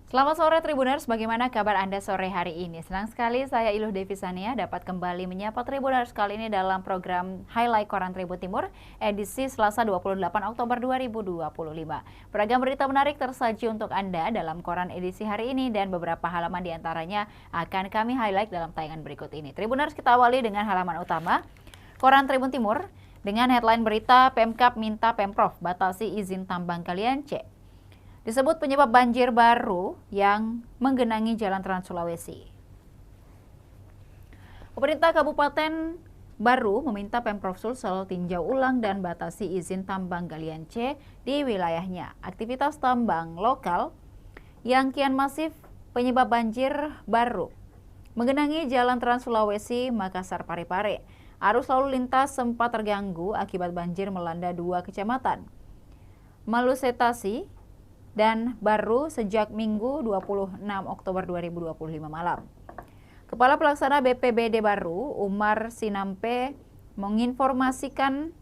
Selamat sore Tribuners, bagaimana kabar Anda sore hari ini? Senang sekali saya Iluh Devisania dapat kembali menyapa Tribuners kali ini dalam program Highlight Koran Tribun Timur edisi Selasa 28 Oktober 2025. Beragam berita menarik tersaji untuk Anda dalam koran edisi hari ini dan beberapa halaman diantaranya akan kami highlight dalam tayangan berikut ini. Tribuners, kita awali dengan halaman utama Koran Tribun Timur dengan headline berita Pemkab minta Pemprov batasi izin tambang galian C. Disebut penyebab banjir baru yang menggenangi Jalan Trans Sulawesi. Pemerintah Kabupaten Baru meminta Pemprov Sulsel tinjau ulang dan batasi izin tambang galian C di wilayahnya. Aktivitas tambang lokal yang kian masif penyebab banjir baru menggenangi Jalan Trans Sulawesi Makassar Parepare. Arus lalu lintas sempat terganggu akibat banjir melanda dua kecamatan, Malusetasi dan Baru sejak Minggu 26 Oktober 2025 malam. Kepala Pelaksana BPBD Baru, Umar Sinampe, menginformasikan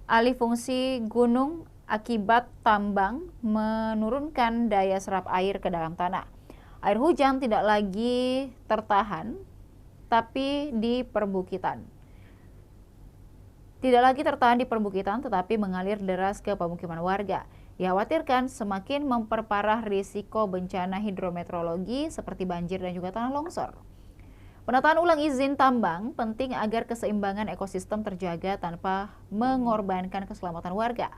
alih fungsi gunung akibat tambang menurunkan daya serap air ke dalam tanah. Air hujan tidak lagi tertahan, tapi di perbukitan. Tidak lagi tertahan di perbukitan, tetapi mengalir deras ke pemukiman warga. Dikhawatirkan semakin memperparah risiko bencana hidrometeorologi seperti banjir dan juga tanah longsor. Penataan ulang izin tambang penting agar keseimbangan ekosistem terjaga tanpa mengorbankan keselamatan warga.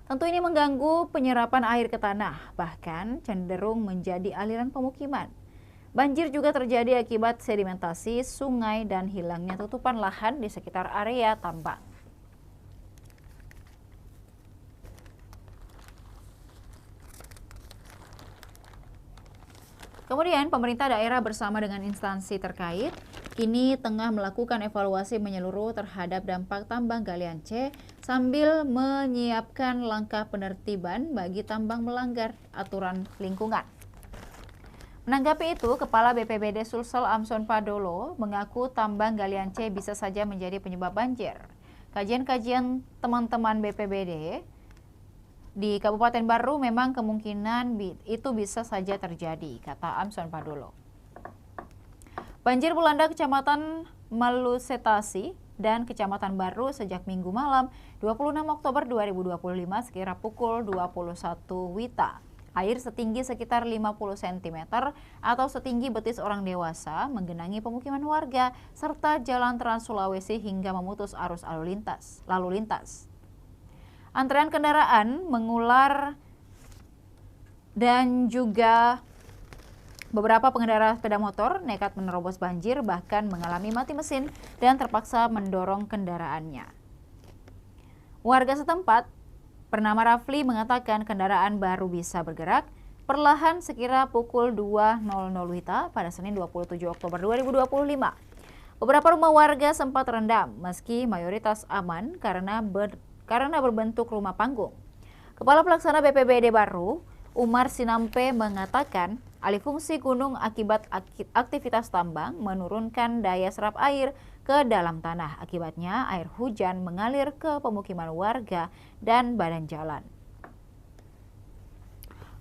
Tentu ini mengganggu penyerapan air ke tanah, bahkan cenderung menjadi aliran pemukiman. Banjir juga terjadi akibat sedimentasi sungai dan hilangnya tutupan lahan di sekitar area tambang. Kemudian pemerintah daerah bersama dengan instansi terkait kini tengah melakukan evaluasi menyeluruh terhadap dampak tambang galian C sambil menyiapkan langkah penertiban bagi tambang melanggar aturan lingkungan. Menanggapi itu, Kepala BPBD Sulsel Amson Padolo mengaku tambang galian C bisa saja menjadi penyebab banjir. Kajian-kajian teman-teman BPBD di Kabupaten Baru memang kemungkinan itu bisa saja terjadi, kata Amson Padolo. Banjir melanda Kecamatan Malusetasi dan Kecamatan Baru sejak Minggu malam 26 Oktober 2025 sekira pukul 21 WITA. Air setinggi sekitar 50 cm atau setinggi betis orang dewasa menggenangi pemukiman warga serta Jalan Trans Sulawesi hingga memutus arus lalu lintas. Antrean kendaraan mengular dan juga beberapa pengendara sepeda motor nekat menerobos banjir bahkan mengalami mati mesin dan terpaksa mendorong kendaraannya. Warga setempat bernama Rafli mengatakan kendaraan baru bisa bergerak perlahan sekira pukul 2.00 WITA pada Senin 27 Oktober 2025. Beberapa rumah warga sempat terendam meski mayoritas aman karena berbentuk rumah panggung. Kepala Pelaksana BPBD Baru, Umar Sinampe mengatakan alih fungsi gunung akibat aktivitas tambang menurunkan daya serap air ke dalam tanah. Akibatnya air hujan mengalir ke pemukiman warga dan badan jalan.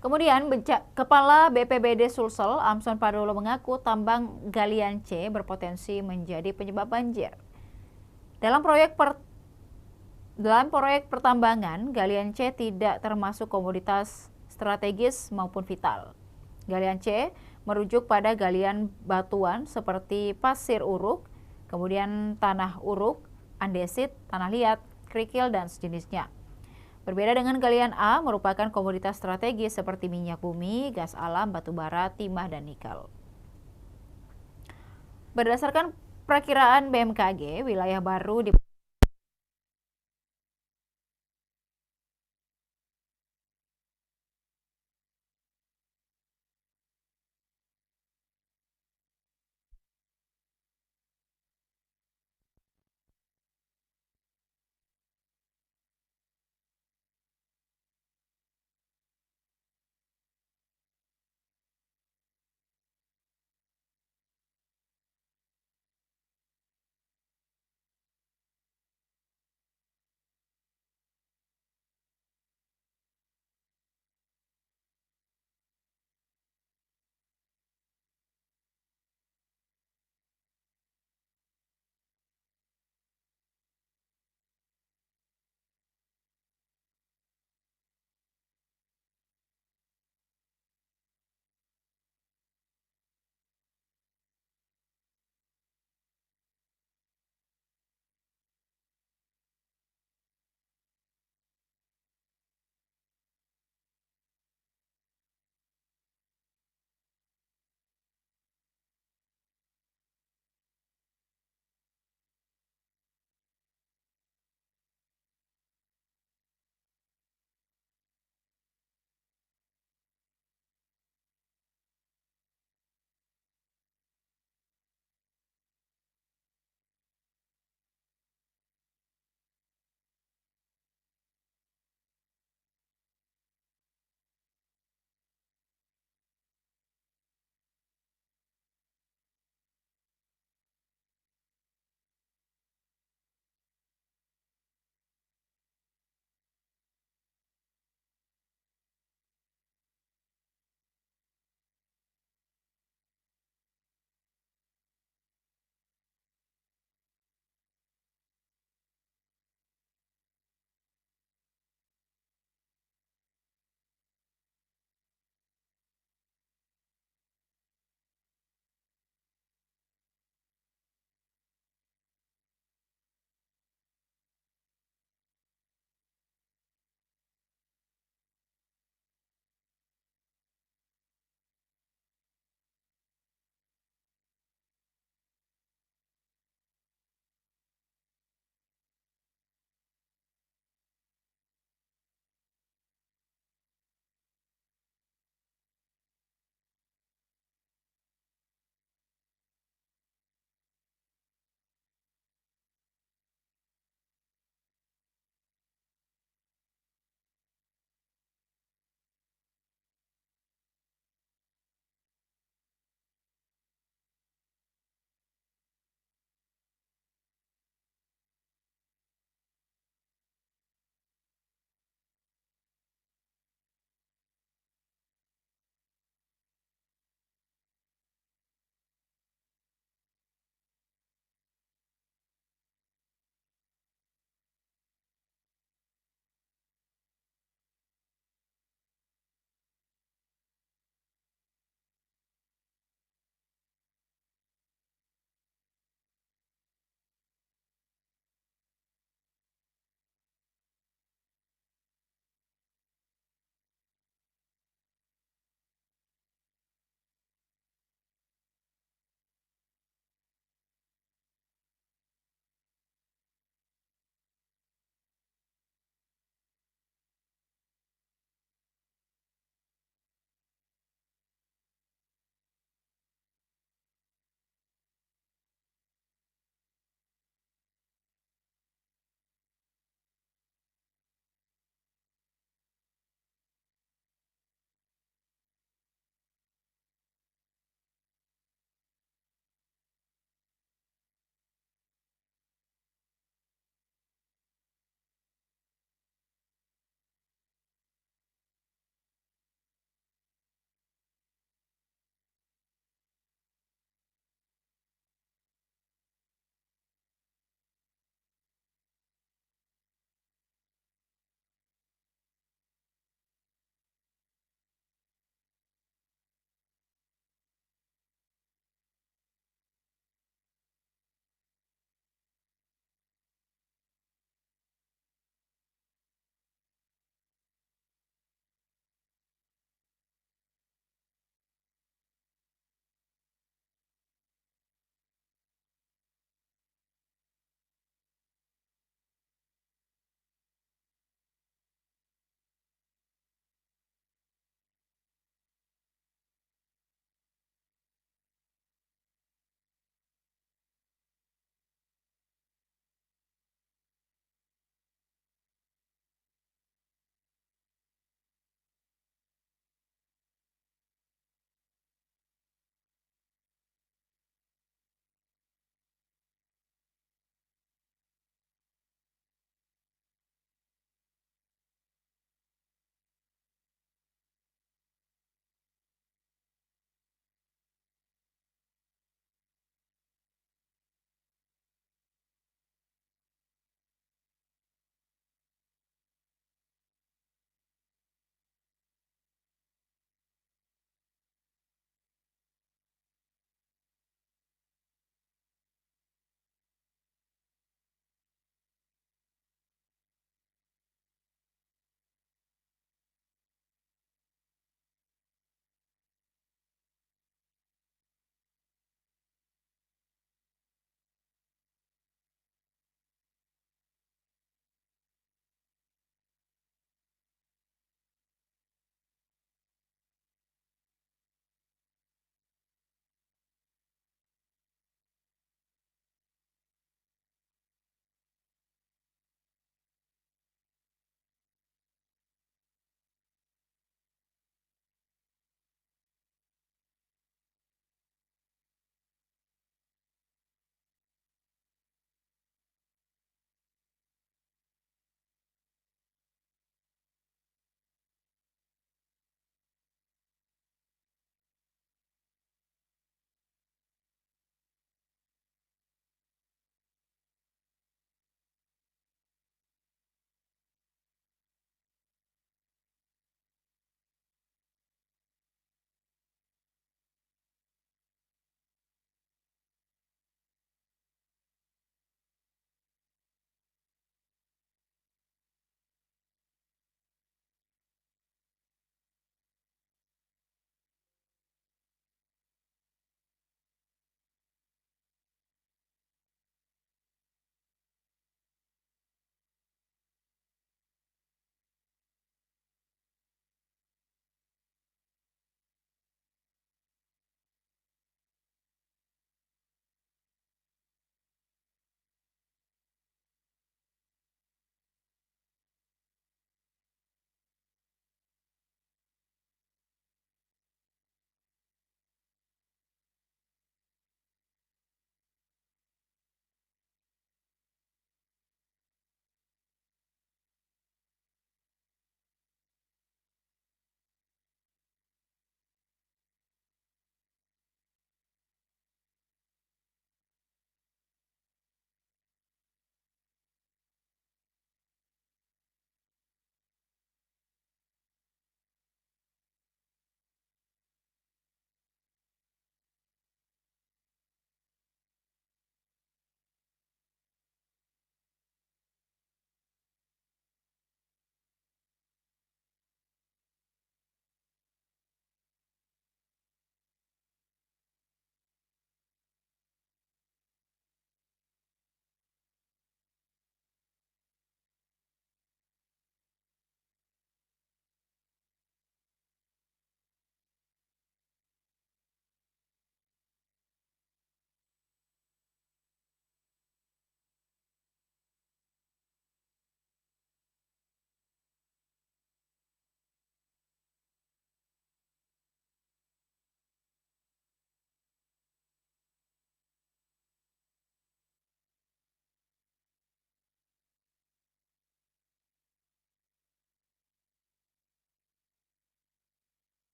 Kemudian Kepala BPBD Sulsel Amson Padolo mengaku tambang galian C berpotensi menjadi penyebab banjir. Dalam proyek pertambangan, galian C tidak termasuk komoditas strategis maupun vital. Galian C merujuk pada galian batuan seperti pasir uruk, kemudian tanah uruk, andesit, tanah liat, kerikil, dan sejenisnya. Berbeda dengan galian A, merupakan komoditas strategis seperti minyak bumi, gas alam, batu bara, timah, dan nikel. Berdasarkan perakiraan BMKG, wilayah baru di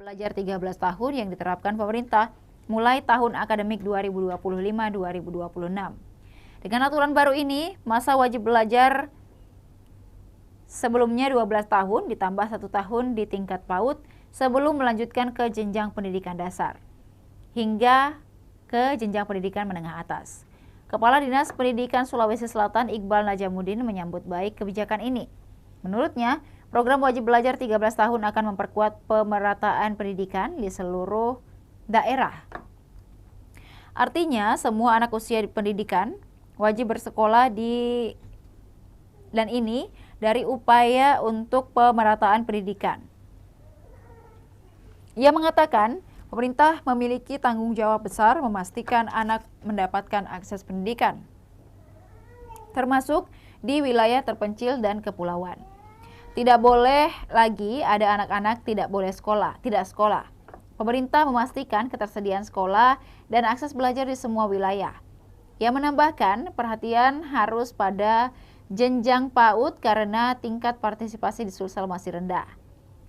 Belajar 13 tahun yang diterapkan pemerintah mulai tahun akademik 2025-2026. Dengan aturan baru ini, masa wajib belajar sebelumnya 12 tahun ditambah 1 tahun di tingkat PAUD sebelum melanjutkan ke jenjang pendidikan dasar hingga ke jenjang pendidikan menengah atas. Kepala Dinas Pendidikan Sulawesi Selatan Iqbal Najamuddin menyambut baik kebijakan ini. Menurutnya, program wajib belajar 13 tahun akan memperkuat pemerataan pendidikan di seluruh daerah. Artinya, semua anak usia pendidikan wajib bersekolah dan ini dari upaya untuk pemerataan pendidikan. Ia mengatakan, pemerintah memiliki tanggung jawab besar memastikan anak mendapatkan akses pendidikan, termasuk di wilayah terpencil dan kepulauan. Tidak boleh lagi ada anak-anak tidak sekolah. Pemerintah memastikan ketersediaan sekolah dan akses belajar di semua wilayah. Ia menambahkan, perhatian harus pada jenjang PAUD karena tingkat partisipasi di Sulsel masih rendah.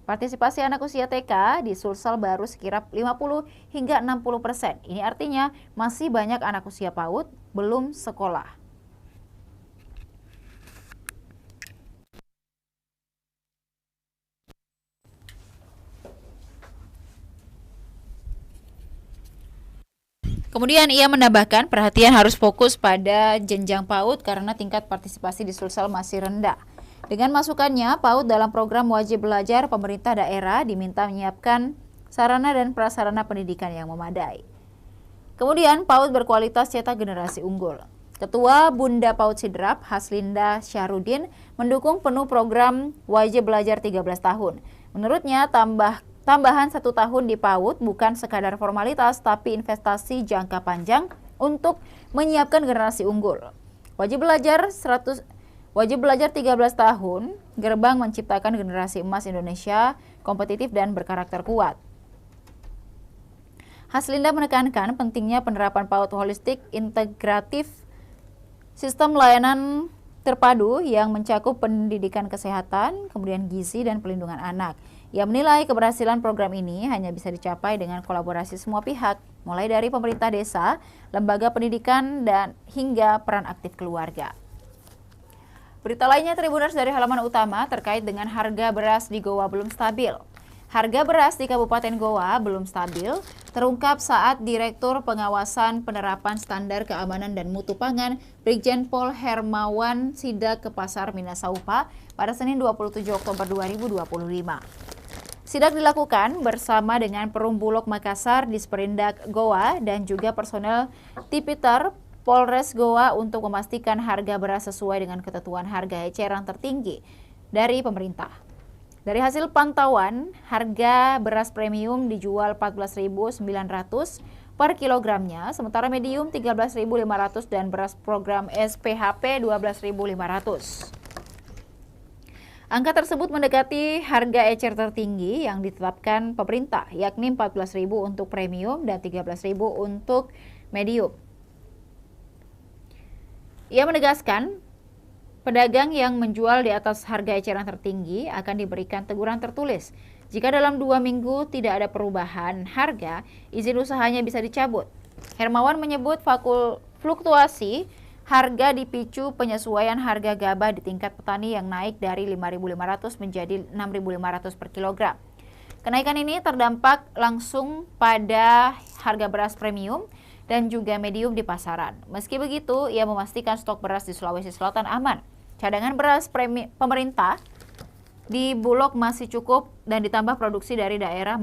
Partisipasi anak usia TK di Sulsel baru sekira 50 hingga 60%. Ini artinya masih banyak anak usia PAUD belum sekolah. Kemudian ia menambahkan perhatian harus fokus pada jenjang PAUD karena tingkat partisipasi di Sulsel masih rendah. Dengan masukannya, PAUD dalam program wajib belajar pemerintah daerah diminta menyiapkan sarana dan prasarana pendidikan yang memadai. Kemudian, PAUD berkualitas cetak generasi unggul. Ketua Bunda PAUD Sidrap, Haslinda Syahrudin, mendukung penuh program wajib belajar 13 tahun. Menurutnya, tambahan 1 tahun di PAUD bukan sekadar formalitas, tapi investasi jangka panjang untuk menyiapkan generasi unggul. Wajib belajar 13 tahun, gerbang menciptakan generasi emas Indonesia kompetitif dan berkarakter kuat. Haslinda menekankan pentingnya penerapan PAUD holistik, integratif, sistem layanan terpadu yang mencakup pendidikan kesehatan, kemudian gizi dan pelindungan anak. Ia menilai keberhasilan program ini hanya bisa dicapai dengan kolaborasi semua pihak, mulai dari pemerintah desa, lembaga pendidikan, dan hingga peran aktif keluarga. Berita lainnya Tribuners dari halaman utama terkait dengan harga beras di Goa belum stabil. Harga beras di Kabupaten Goa belum stabil, terungkap saat Direktur Pengawasan Penerapan Standar Keamanan dan Mutu Pangan Brigjen Pol Hermawan sidak ke Pasar Minasaupa pada Senin 27 Oktober 2025. Sidak dilakukan bersama dengan Perum Bulog Makassar, Disperindak Goa, dan juga personel Tipiter Polres Goa untuk memastikan harga beras sesuai dengan ketentuan harga eceran tertinggi dari pemerintah. Dari hasil pantauan, harga beras premium dijual 14.900 per kilogramnya, sementara medium 13.500 dan beras program SPHP 12.500. Angka tersebut mendekati harga ecer tertinggi yang ditetapkan pemerintah, yakni 14.000 untuk premium dan 13.000 untuk medium. Ia menegaskan, pedagang yang menjual di atas harga eceran tertinggi akan diberikan teguran tertulis. Jika dalam 2 minggu tidak ada perubahan harga, izin usahanya bisa dicabut. Hermawan menyebut fluktuasi harga dipicu penyesuaian harga gabah di tingkat petani yang naik dari 5.500 menjadi 6.500 per kilogram. Kenaikan ini terdampak langsung pada harga beras premium dan juga medium di pasaran. Meski begitu, ia memastikan stok beras di Sulawesi Selatan aman. Cadangan beras pemerintah di Bulog masih cukup dan ditambah produksi dari daerah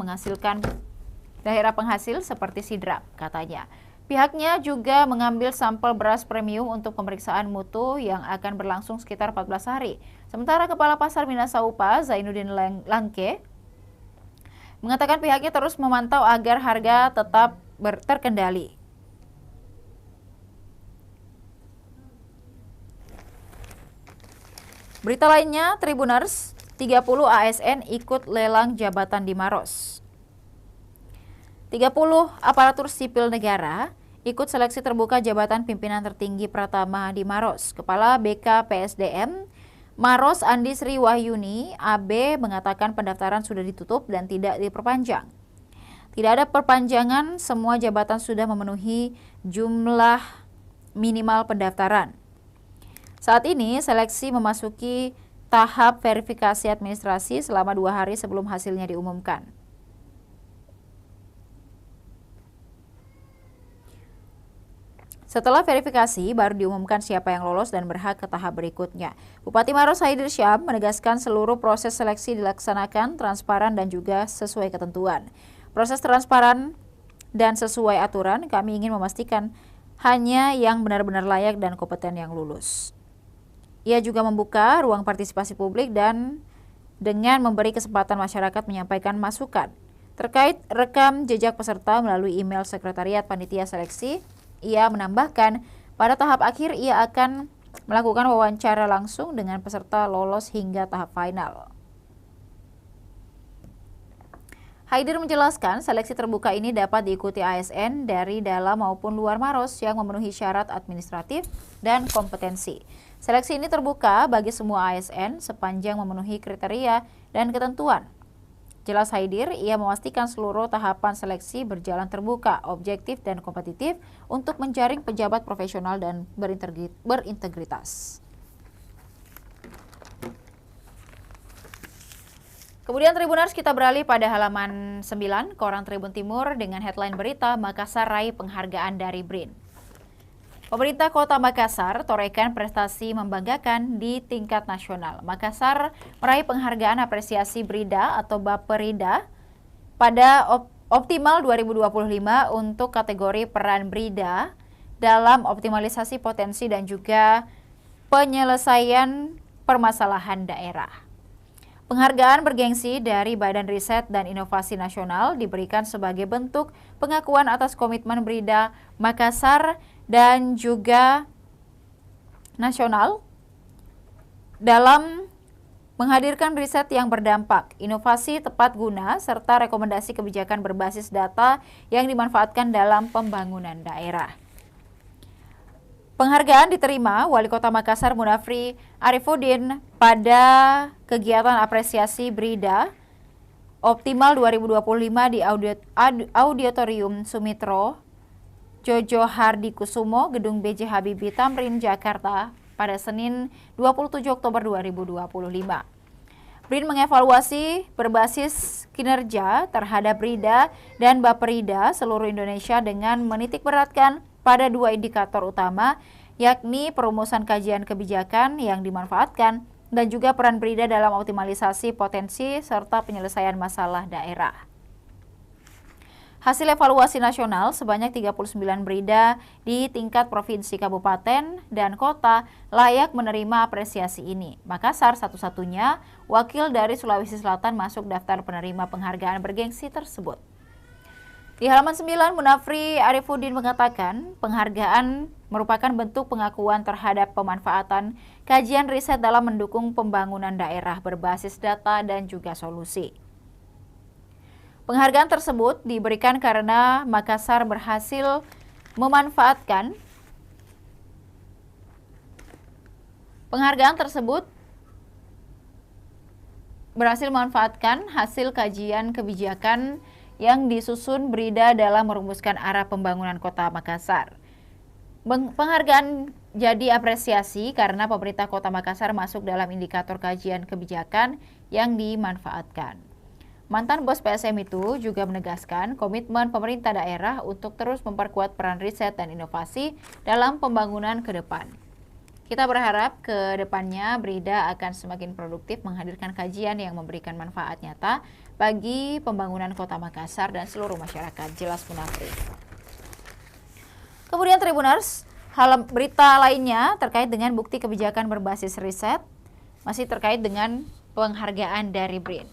penghasil seperti Sidrap, katanya. Pihaknya juga mengambil sampel beras premium untuk pemeriksaan mutu yang akan berlangsung sekitar 14 hari. Sementara Kepala Pasar Minasaupa, Zainuddin Langke, mengatakan pihaknya terus memantau agar harga tetap terkendali. Berita lainnya, Tribuners, 30 ASN ikut lelang jabatan di Maros. 30 aparatur sipil negara ikut seleksi terbuka jabatan pimpinan tertinggi Pratama di Maros. Kepala BKPSDM Maros Andi Sri Wahyuni AB mengatakan pendaftaran sudah ditutup dan tidak diperpanjang. Tidak ada perpanjangan, semua jabatan sudah memenuhi jumlah minimal pendaftaran. Saat ini seleksi memasuki tahap verifikasi administrasi selama 2 hari sebelum hasilnya diumumkan. Setelah verifikasi, baru diumumkan siapa yang lolos dan berhak ke tahap berikutnya. Bupati Maros Haidir Syam menegaskan seluruh proses seleksi dilaksanakan transparan dan juga sesuai ketentuan. Proses transparan dan sesuai aturan, kami ingin memastikan hanya yang benar-benar layak dan kompeten yang lulus. Ia juga membuka ruang partisipasi publik dan dengan memberi kesempatan masyarakat menyampaikan masukan terkait rekam jejak peserta melalui email Sekretariat Panitia Seleksi. Ia menambahkan, pada tahap akhir ia akan melakukan wawancara langsung dengan peserta lolos hingga tahap final. Haidir menjelaskan, seleksi terbuka ini dapat diikuti ASN dari dalam maupun luar Maros yang memenuhi syarat administratif dan kompetensi. Seleksi ini terbuka bagi semua ASN sepanjang memenuhi kriteria dan ketentuan. Jelas Haidir, ia memastikan seluruh tahapan seleksi berjalan terbuka, objektif, dan kompetitif untuk menjaring pejabat profesional dan berintegritas. Kemudian Tribuners, kita beralih pada halaman 9, Koran Tribun Timur dengan headline berita Makassar raih penghargaan dari BRIN. Pemerintah Kota Makassar torehkan prestasi membanggakan di tingkat nasional. Makassar meraih penghargaan apresiasi BRIDA atau Baperida pada Optimal 2025 untuk kategori peran BRIDA dalam optimalisasi potensi dan juga penyelesaian permasalahan daerah. Penghargaan bergengsi dari Badan Riset dan Inovasi Nasional diberikan sebagai bentuk pengakuan atas komitmen BRIDA Makassar dan juga nasional dalam menghadirkan riset yang berdampak, inovasi tepat guna, serta rekomendasi kebijakan berbasis data yang dimanfaatkan dalam pembangunan daerah. Penghargaan diterima Wali Kota Makassar Munafri Arifuddin pada kegiatan apresiasi BRIDA Optimal 2025 di Auditorium Sumitro Jojo Hardikusumo, Gedung B.J. Habibie Tamrin, Jakarta pada Senin 27 Oktober 2025. BRIN mengevaluasi berbasis kinerja terhadap BRIDA dan Baperida seluruh Indonesia dengan menitikberatkan pada 2 indikator utama, yakni perumusan kajian kebijakan yang dimanfaatkan dan juga peran BRIDA dalam optimalisasi potensi serta penyelesaian masalah daerah. Hasil evaluasi nasional sebanyak 39 BRIDA di tingkat provinsi, kabupaten, dan kota layak menerima apresiasi ini. Makassar satu-satunya wakil dari Sulawesi Selatan masuk daftar penerima penghargaan bergengsi tersebut. Di halaman 9, Munafri Arifuddin mengatakan penghargaan merupakan bentuk pengakuan terhadap pemanfaatan kajian riset dalam mendukung pembangunan daerah berbasis data dan juga solusi. Penghargaan tersebut diberikan karena Makassar berhasil memanfaatkan hasil kajian kebijakan yang disusun BRIDA dalam merumuskan arah pembangunan Kota Makassar. Penghargaan jadi apresiasi karena pemerintah Kota Makassar masuk dalam indikator kajian kebijakan yang dimanfaatkan. Mantan bos PSM itu juga menegaskan komitmen pemerintah daerah untuk terus memperkuat peran riset dan inovasi dalam pembangunan ke depan. Kita berharap ke depannya BRIDA akan semakin produktif menghadirkan kajian yang memberikan manfaat nyata bagi pembangunan Kota Makassar dan seluruh masyarakat, jelas Munafri. Kemudian Tribuners, berita lainnya terkait dengan bukti kebijakan berbasis riset, masih terkait dengan penghargaan dari BRIN.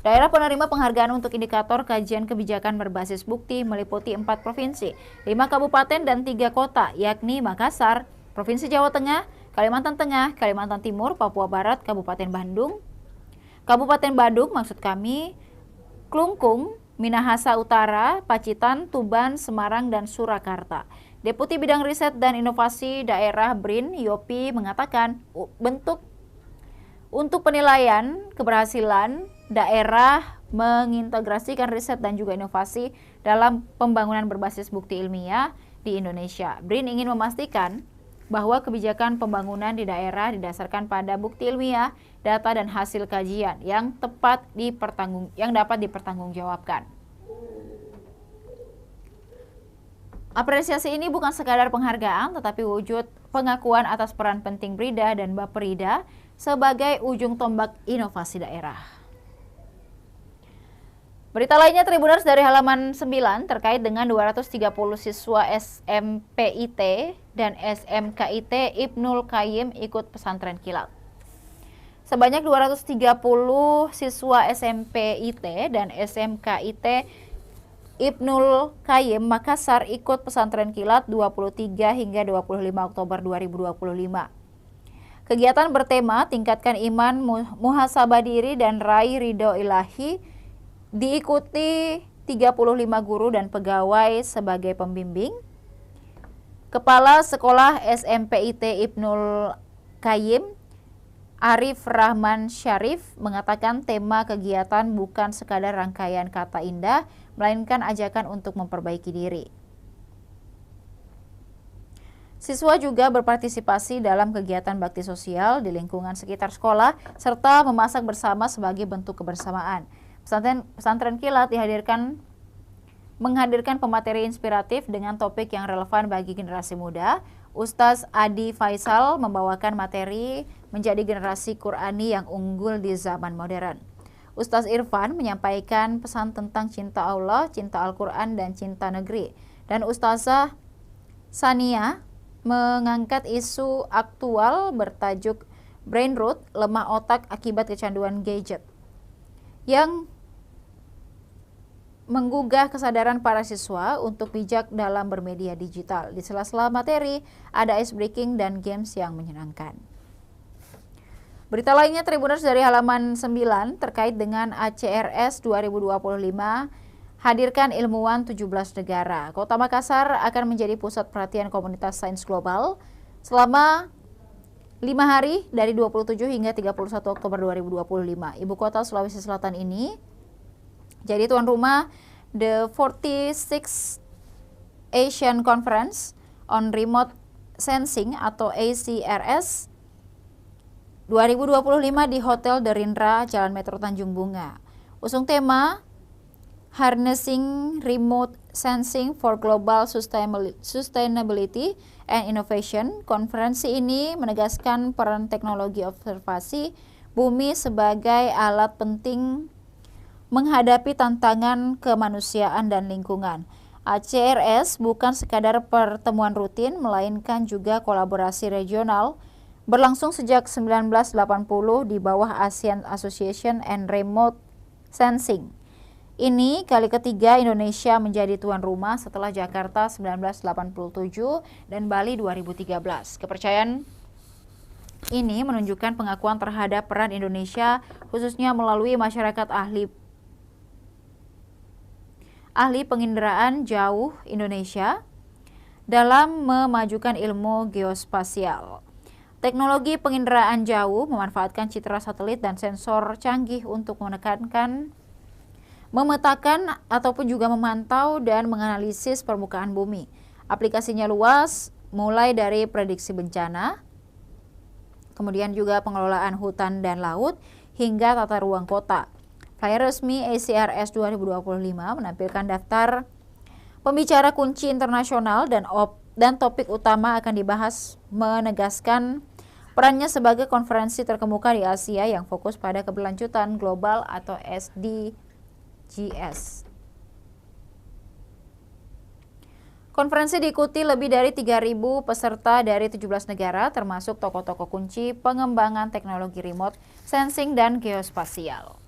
Daerah penerima penghargaan untuk indikator kajian kebijakan berbasis bukti meliputi 4 provinsi, 5 kabupaten dan 3 kota, yakni Makassar, Provinsi Jawa Tengah, Kalimantan Tengah, Kalimantan Timur, Papua Barat, Kabupaten Bandung, Klungkung, Minahasa Utara, Pacitan, Tuban, Semarang, dan Surakarta. Deputi Bidang Riset dan Inovasi Daerah BRIN, Yopi, mengatakan untuk penilaian keberhasilan daerah mengintegrasikan riset dan juga inovasi dalam pembangunan berbasis bukti ilmiah di Indonesia. BRIN ingin memastikan bahwa kebijakan pembangunan di daerah didasarkan pada bukti ilmiah, data dan hasil kajian yang dapat dipertanggungjawabkan. Apresiasi ini bukan sekadar penghargaan, tetapi wujud pengakuan atas peran penting BRIDA dan Bapperida sebagai ujung tombak inovasi daerah. Berita lainnya Tribuners dari halaman 9 terkait dengan 230 siswa SMPIT dan SMKIT Ibnul Qayyim ikut pesantren kilat. Sebanyak 230 siswa SMPIT dan SMKIT Ibnul Qayyim Makassar ikut pesantren kilat 23 hingga 25 Oktober 2025. Kegiatan bertema tingkatkan iman, muhasabah diri dan raih ridho ilahi diikuti 35 guru dan pegawai sebagai pembimbing. Kepala Sekolah SMPIT Ibnul Qayyim Arif Rahman Syarif mengatakan tema kegiatan bukan sekadar rangkaian kata indah, melainkan ajakan untuk memperbaiki diri. Siswa juga berpartisipasi dalam kegiatan bakti sosial di lingkungan sekitar sekolah, serta memasak bersama sebagai bentuk kebersamaan. Pesantren kilat menghadirkan pemateri inspiratif dengan topik yang relevan bagi generasi muda. Ustaz Adi Faisal membawakan materi menjadi generasi Qurani yang unggul di zaman modern. Ustaz Irfan menyampaikan pesan tentang cinta Allah, cinta Al-Quran, dan cinta negeri. Dan Ustazah Sania mengangkat isu aktual bertajuk Brain Rot, lemah otak akibat kecanduan gadget, yang menggugah kesadaran para siswa untuk bijak dalam bermedia digital. Di sela-sela materi, ada ice breaking dan games yang menyenangkan. Berita lainnya Tribuners dari halaman 9 terkait dengan ACRS 2025 hadirkan ilmuwan 17 negara. Kota Makassar akan menjadi pusat perhatian komunitas sains global selama 5 hari dari 27 hingga 31 Oktober 2025. Ibu kota Sulawesi Selatan ini jadi tuan rumah the 46th Asian Conference on Remote Sensing atau ACRS 2025 di Hotel Derindra, Jalan Metro Tanjung Bunga. Usung tema Harnessing Remote Sensing for Global Sustainability and Innovation. Konferensi ini menegaskan peran teknologi observasi bumi sebagai alat penting menghadapi tantangan kemanusiaan dan lingkungan. ACRS bukan sekadar pertemuan rutin, melainkan juga kolaborasi regional berlangsung sejak 1980 di bawah ASEAN Association and Remote Sensing. Ini kali ketiga Indonesia menjadi tuan rumah setelah Jakarta 1987 dan Bali 2013. Kepercayaan ini menunjukkan pengakuan terhadap peran Indonesia khususnya melalui masyarakat ahli penginderaan jauh Indonesia dalam memajukan ilmu geospasial. Teknologi penginderaan jauh memanfaatkan citra satelit dan sensor canggih untuk memetakan ataupun juga memantau dan menganalisis permukaan bumi. Aplikasinya luas, mulai dari prediksi bencana, kemudian juga pengelolaan hutan dan laut, hingga tata ruang kota. Flyer resmi ACRS 2025 menampilkan daftar pembicara kunci internasional dan topik utama akan dibahas, menegaskan perannya sebagai konferensi terkemuka di Asia yang fokus pada keberlanjutan global atau SDGs. Konferensi diikuti lebih dari 3.000 peserta dari 17 negara, termasuk tokoh-tokoh kunci pengembangan teknologi remote sensing dan geospasial.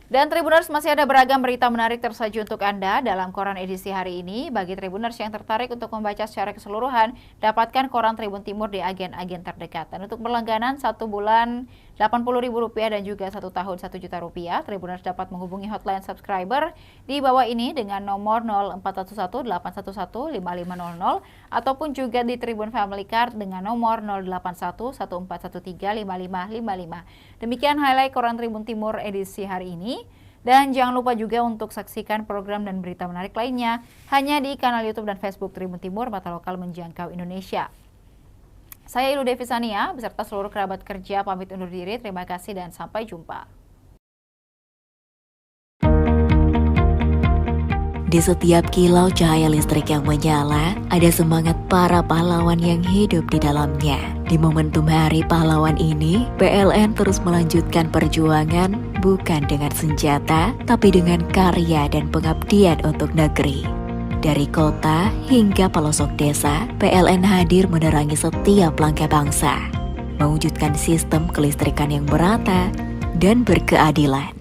Dan Tribuners, masih ada beragam berita menarik tersaji untuk Anda dalam koran edisi hari ini. Bagi Tribuners yang tertarik untuk membaca secara keseluruhan, dapatkan koran Tribun Timur di agen-agen terdekat. Dan untuk berlangganan 1 bulan Rp80.000 dan juga 1 tahun Rp1.000.000. Tribuners dapat menghubungi hotline subscriber di bawah ini dengan nomor 0411-811-5500 ataupun juga di Tribun Family Card dengan nomor 081141135555. Demikian highlight Koran Tribun Timur edisi hari ini. Dan jangan lupa juga untuk saksikan program dan berita menarik lainnya hanya di kanal YouTube dan Facebook Tribun Timur, mata lokal menjangkau Indonesia. Saya Ilu Devi Sania beserta seluruh kerabat kerja pamit undur diri. Terima kasih dan sampai jumpa. Di setiap kilau cahaya listrik yang menyala, ada semangat para pahlawan yang hidup di dalamnya. Di momentum Hari Pahlawan ini, PLN terus melanjutkan perjuangan bukan dengan senjata, tapi dengan karya dan pengabdian untuk negeri. Dari kota hingga pelosok desa, PLN hadir menerangi setiap langkah bangsa, mewujudkan sistem kelistrikan yang merata dan berkeadilan.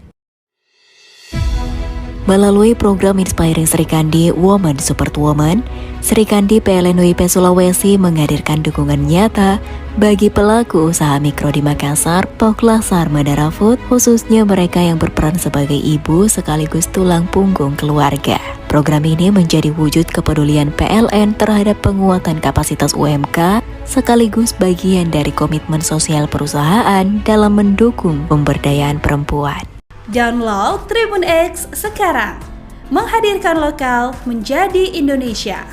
Melalui program Inspiring Sri Kandi Women Support Women, Sri Kandi PLN WIP Sulawesi menghadirkan dukungan nyata bagi pelaku usaha mikro di Makassar, Poklasar, Madara Food, khususnya mereka yang berperan sebagai ibu sekaligus tulang punggung keluarga. Program ini menjadi wujud kepedulian PLN terhadap penguatan kapasitas UMK, sekaligus bagian dari komitmen sosial perusahaan dalam mendukung pemberdayaan perempuan. Download Tribun X sekarang, menghadirkan lokal menjadi Indonesia.